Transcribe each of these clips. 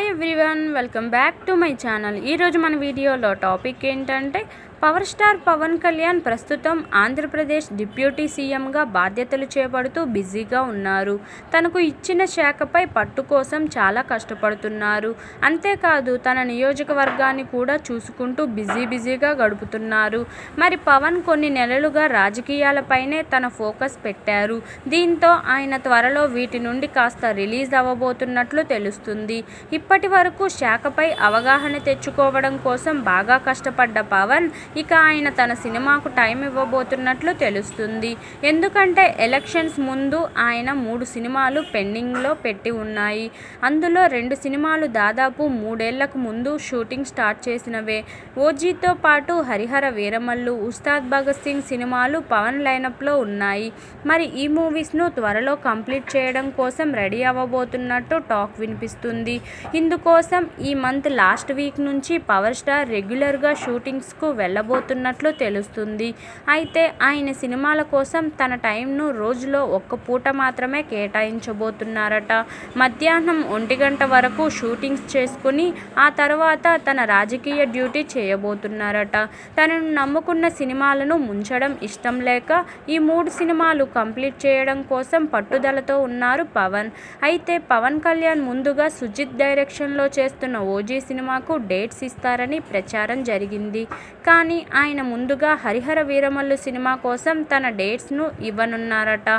Hi everyone, welcome back to my channel. ఈరోజు మన వీడియోలో టాపిక్ ఏంటంటే పవర్ స్టార్ పవన్ కళ్యాణ్ ప్రస్తుతం ఆంధ్రప్రదేశ్ డిప్యూటీ సీఎంగా బాధ్యతలు చేపడుతూ బిజీగా ఉన్నారు. తనకు ఇచ్చిన శాఖపై పట్టు కోసం చాలా కష్టపడుతున్నారు. అంతేకాదు తన నియోజకవర్గాన్ని కూడా చూసుకుంటూ బిజీగా గడుపుతున్నారు. మరి పవన్ కొన్ని నెలలుగా రాజకీయాలపైనే తన ఫోకస్ పెట్టారు. దీంతో ఆయన త్వరలో వీటి నుండి కాస్త రిలీజ్ అవ్వబోతున్నట్లు తెలుస్తుంది. ఇప్పటి వరకు శాఖపై అవగాహన తెచ్చుకోవడం కోసం బాగా కష్టపడ్డ పవన్ ఇక ఆయన తన సినిమాకు టైం ఇవ్వబోతున్నట్లు తెలుస్తుంది. ఎందుకంటే ఎలక్షన్స్ ముందు ఆయన 3 సినిమాలు పెండింగ్లో పెట్టి ఉన్నాయి. అందులో 2 సినిమాలు దాదాపు 3 ఏళ్లకు ముందు షూటింగ్ స్టార్ట్ చేసినవే. ఓజీతో పాటు హరిహర వీరమల్లు, ఉస్తాద్ భగత్ సింగ్ సినిమాలు పవన్ లైనప్లో ఉన్నాయి. మరి ఈ మూవీస్ను త్వరలో కంప్లీట్ చేయడం కోసం రెడీ అవ్వబోతున్నట్టు టాక్ వినిపిస్తుంది. ఇందుకోసం ఈ మంత్ లాస్ట్ వీక్ నుంచి పవర్ స్టార్ రెగ్యులర్గా షూటింగ్స్కు వెళ్ళబోతున్నట్లు తెలుస్తుంది. అయితే ఆయన సినిమాల కోసం తన టైంను రోజులో 1 పూట మాత్రమే కేటాయించబోతున్నారట. మధ్యాహ్నం 1 గంట వరకు షూటింగ్స్ చేసుకుని ఆ తర్వాత తన రాజకీయ డ్యూటీ చేయబోతున్నారట. తనను నమ్ముకున్న సినిమాలను ముంచడం ఇష్టం లేక ఈ 3 సినిమాలు కంప్లీట్ చేయడం కోసం పట్టుదలతో ఉన్నారు పవన్. అయితే పవన్ కళ్యాణ్ ముందుగా సుజిత్ డైరెక్షన్లో చేస్తున్న ఓజీ సినిమాకు డేట్స్ ఇస్తారని ప్రచారం జరిగింది. కానీ ఆయన ముందుగా హరిహర వీరమల్లు సినిమా కోసం తన డేట్స్ను ఇవ్వనున్నారట.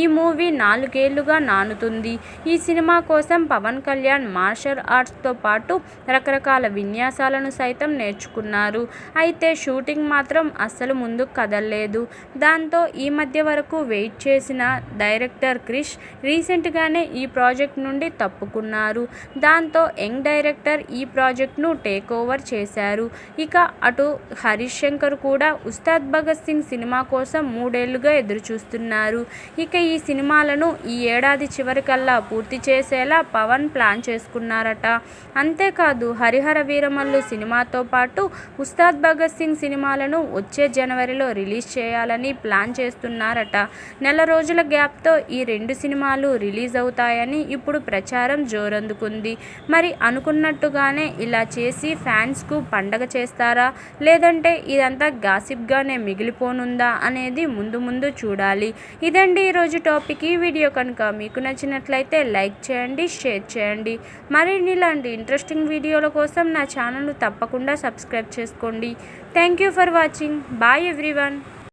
ఈ మూవీ 4 ఏళ్లుగా నానుతుంది. ఈ సినిమా కోసం పవన్ కళ్యాణ్ మార్షల్ ఆర్ట్స్తో పాటు రకరకాల విన్యాసాలను సైతం నేర్చుకున్నారు. అయితే షూటింగ్ మాత్రం అస్సలు ముందుకు కదలలేదు. దాంతో ఈ మధ్య వరకు వెయిట్ చేసిన డైరెక్టర్ క్రిష్ రీసెంట్గానే ఈ ప్రాజెక్ట్ నుండి తప్పుకున్నారు. దాంతో యంగ్ డైరెక్టర్ ఈ ప్రాజెక్ట్ను టేక్ ఓవర్ చేశారు. ఇక అటు హరీష్ శంకర్ కూడా ఉస్తాద్ భగత్ సింగ్ సినిమా కోసం 3 ఏళ్లుగా ఎదురుచూస్తున్నారు. ఇక ఈ సినిమాలను ఈ ఏడాది చివరికల్లా పూర్తి చేసేలా పవన్ ప్లాన్ చేసుకున్నారట. అంతేకాదు హరిహర వీరమల్లు సినిమాతో పాటు ఉస్తాద్ భగత్ సింగ్ సినిమాలను వచ్చే జనవరిలో రిలీజ్ చేయాలని ప్లాన్ చేస్తున్నారట. నెల రోజుల గ్యాప్తో ఈ 2 సినిమాలు రిలీజ్ అవుతాయని ఇప్పుడు ప్రచారం జోరందుకుంది. మరి అనుకున్నట్టుగానే ఇలా చేసి ఫ్యాన్స్కు పండగ చేస్తారా, లేదంటే ఇదంతా గాసిప్గానే మిగిలిపోనుందా అనేది ముందు చూడాలి. ఇదండి ఈరోజు టాపిక్. ఈ వీడియో కనుక మీకు నచ్చినట్లయితే లైక్ చేయండి, షేర్ చేయండి. మరిన్ని ఇలాంటి ఇంట్రెస్టింగ్ వీడియోల కోసం నా ఛానల్ను తప్పకుండా సబ్స్క్రైబ్ చేసుకోండి. Thank you for watching. Bye everyone.